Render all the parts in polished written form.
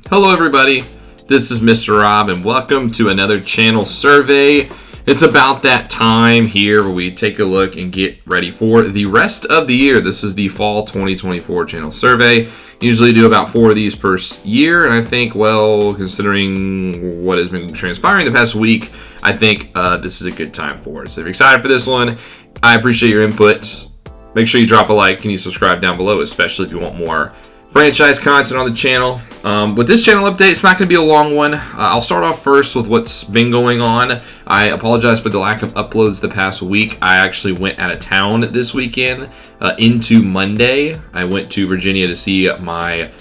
Hello everybody, this is Mr. Rob and welcome to another channel survey. It's about that time here where we take a look and get ready for the rest of the year. This is the fall 2024 channel survey. Usually do about 4 of these per year, and I think, well, considering what has been transpiring the past week, I think this is a good time for it. So if you're excited for this one, I appreciate your input. Make sure you drop a like and you subscribe down below, especially if you want more franchise content on the channel. With this channel update, it's not going to be a long one. I'll start off first with what's been going on. I apologize for the lack of uploads the past week. I actually went out of town this weekend into Monday. I went to Virginia to see my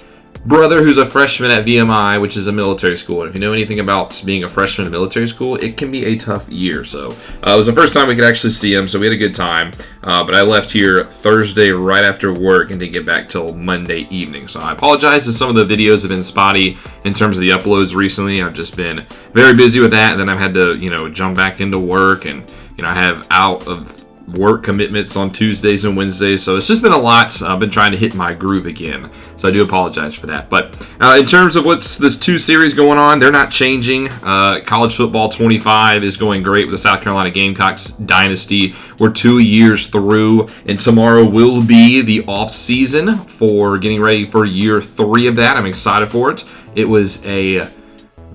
brother who's a freshman at VMI, which is a military school. And if you know anything about being a freshman in military school, it can be a tough year. So it was the first time we could actually see him, so we had a good time. But I left here Thursday right after work and didn't get back till Monday evening. So I apologize if some of the videos have been spotty in terms of the uploads recently. I've just been very busy with that, and then I've had to, jump back into work, and I have out of work commitments on Tuesdays and Wednesdays, so it's just been a lot. I've been trying to hit my groove again, so I do apologize for that. But in terms of what's this 2 series going on, they're not changing. College football 25 is going great with the South Carolina Gamecocks dynasty. We're 2 years through, and tomorrow will be the off season for getting ready for year 3 of that. I'm excited for it. It was a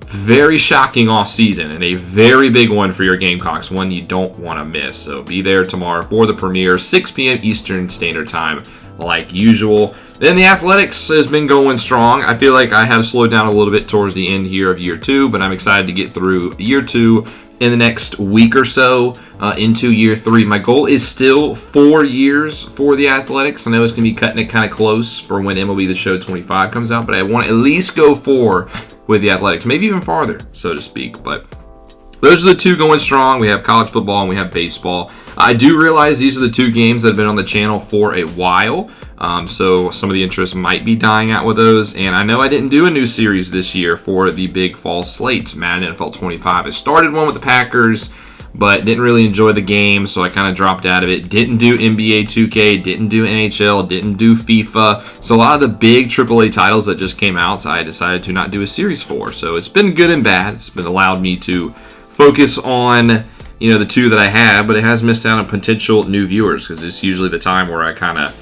very shocking off season and a very big one for your Gamecocks, one you don't want to miss. So be there tomorrow for the premiere, 6 p.m. Eastern Standard Time, like usual. Then the athletics has been going strong. I feel like I have slowed down a little bit towards the end here of year 2, but I'm excited to get through year 2 in the next week or so into year 3. My goal is still 4 years for the athletics. I know it's going to be cutting it kind of close for when MLB The Show 25 comes out, but I want to at least go 4 with the athletics, maybe even farther, so to speak. But those are the 2 going strong. We have college football and we have baseball. I do realize these are the 2 games that have been on the channel for a while, so some of the interest might be dying out with those. And I know I didn't do a new series this year for the big fall slate, Madden NFL 25. I started one with the Packers, but didn't really enjoy the game, so I kind of dropped out of it. Didn't do NBA 2K, didn't do NHL, didn't do FIFA. So a lot of the big AAA titles that just came out, I decided to not do a series for. So it's been good and bad. It's been allowed me to focus on the 2 that I have, but it has missed out on potential new viewers because it's usually the time where I kind of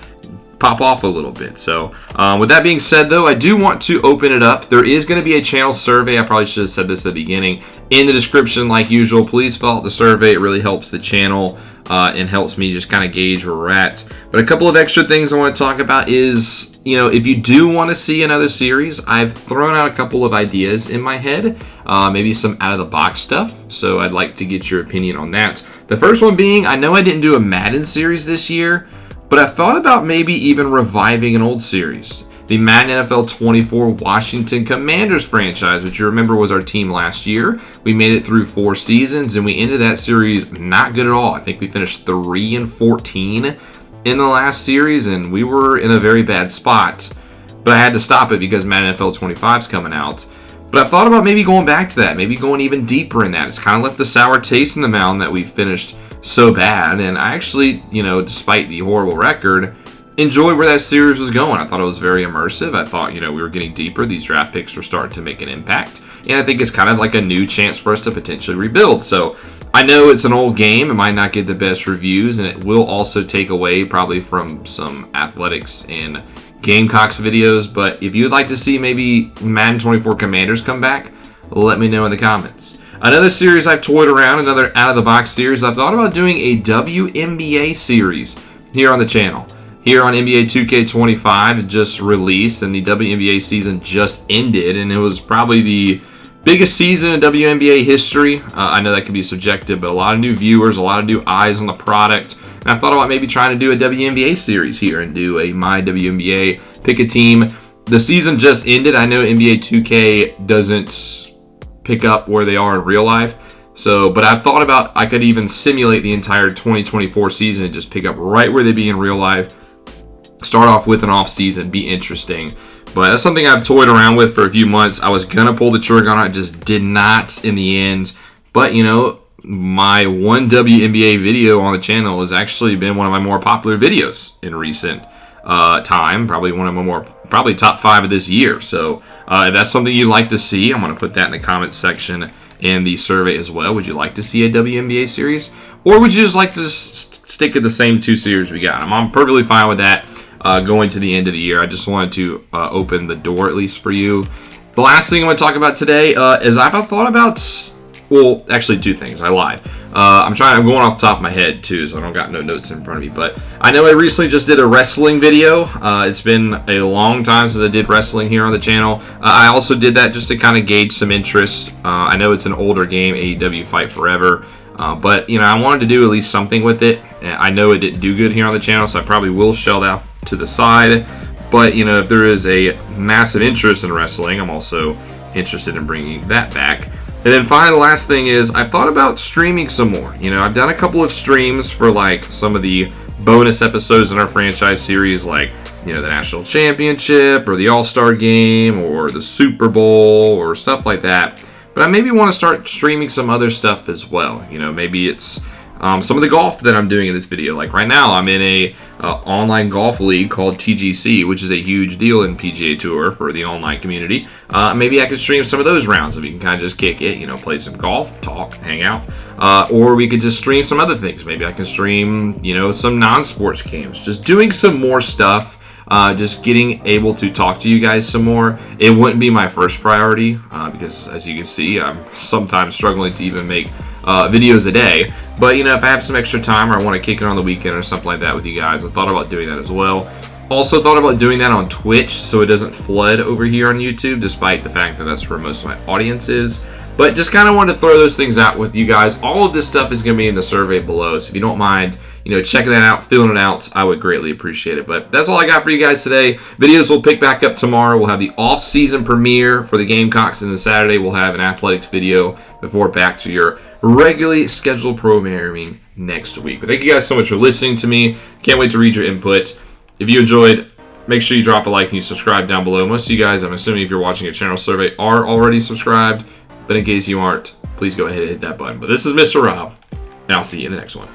pop off a little bit. So with that being said, though, I do want to open it up. There is going to be a channel survey. I probably should have said this at the beginning. In the description, like usual, please fill out the survey. It really helps the channel and helps me just kind of gauge where we're at. But a couple of extra things I want to talk about is, if you do want to see another series, I've thrown out a couple of ideas in my head, maybe some out-of-the-box stuff. So I'd like to get your opinion on that. The first one being, I know I didn't do a Madden series this year, but I've thought about maybe even reviving an old series. The Madden NFL 24 Washington Commanders franchise, which you remember was our team last year. We made it through 4 seasons, and we ended that series not good at all. I think we finished 3-14 in the last series, and we were in a very bad spot. But I had to stop it because Madden NFL 25 is coming out. But I've thought about maybe going back to that, maybe going even deeper in that. It's kind of left the sour taste in the mouth that we finished so bad, and I actually, despite the horrible record, enjoyed where that series was going. I thought it was very immersive. I thought, we were getting deeper. These draft picks were starting to make an impact, and I think it's kind of like a new chance for us to potentially rebuild. So I know it's an old game. It might not get the best reviews, and it will also take away probably from some athletics and Gamecocks videos, but if you'd like to see maybe Madden 24 Commanders come back, let me know in the comments. Another series I've toyed around, another out-of-the-box series, I've thought about doing a WNBA series here on the channel. Here on NBA 2K25, it just released, and the WNBA season just ended, and it was probably the biggest season in WNBA history. I know that can be subjective, but a lot of new viewers, a lot of new eyes on the product. And I thought about maybe trying to do a WNBA series here and do a My WNBA, pick a team. The season just ended. I know NBA 2K doesn't pick up where they are in real life. But I've thought about I could even simulate the entire 2024 season and just pick up right where they be in real life. Start off with an off season, be interesting. But that's something I've toyed around with for a few months. I was going to pull the trigger on it, just did not in the end. But, my one WNBA video on the channel has actually been one of my more popular videos in recent time. Probably one of my more probably top 5 of this year. So if that's something you'd like to see, I'm going to put that in the comments section and the survey as well. Would you like to see a WNBA series? Or would you just like to stick to the same 2 series we got? I'm perfectly fine with that going to the end of the year. I just wanted to open the door at least for you. The last thing I'm going to talk about today is I've thought about, well, actually 2 things. I lied. I'm going off the top of my head too, so I don't got no notes in front of me. But I know I recently just did a wrestling video. It's been a long time since I did wrestling here on the channel. I also did that just to kind of gauge some interest. I know it's an older game, AEW Fight Forever. But, you know, I wanted to do at least something with it. I know it didn't do good here on the channel, so I probably will shell that to the side. But, you know, if there is a massive interest in wrestling, I'm also interested in bringing that back. And then finally, the last thing is I've thought about streaming some more. You know, I've done a couple of streams for, like, some of the bonus episodes in our franchise series, like, you know, the National Championship or the All-Star Game or the Super Bowl or stuff like that. But I maybe want to start streaming some other stuff as well. You know, maybe it's some of the golf that I'm doing in this video. Like right now, I'm in a online golf league called TGC, which is a huge deal in PGA Tour for the online community. Maybe I could stream some of those rounds if you can kind of just kick it, you know, play some golf, talk, hang out. Or we could just stream some other things. Maybe I can stream, you know, some non-sports games. Just doing some more stuff. Just getting able to talk to you guys some more. It wouldn't be my first priority because, as you can see, I'm sometimes struggling to even make videos a day. But, you know, if I have some extra time or I want to kick it on the weekend or something like that with you guys, I thought about doing that as well. Also thought about doing that on Twitch so it doesn't flood over here on YouTube, despite the fact that that's where most of my audience is. But just kind of wanted to throw those things out with you guys. All of this stuff is going to be in the survey below. So if you don't mind, you know, checking that out, filling it out, I would greatly appreciate it. But that's all I got for you guys today. Videos will pick back up tomorrow. We'll have the off-season premiere for the Gamecocks, and then Saturday we'll have an athletics video before back to your regularly scheduled programming next week. But thank you guys so much for listening to me. Can't wait to read your input. If you enjoyed, make sure you drop a like and you subscribe down below. Most of you guys, I'm assuming if you're watching a channel survey, are already subscribed. But in case you aren't, please go ahead and hit that button. But this is Mr. Rob, and I'll see you in the next one.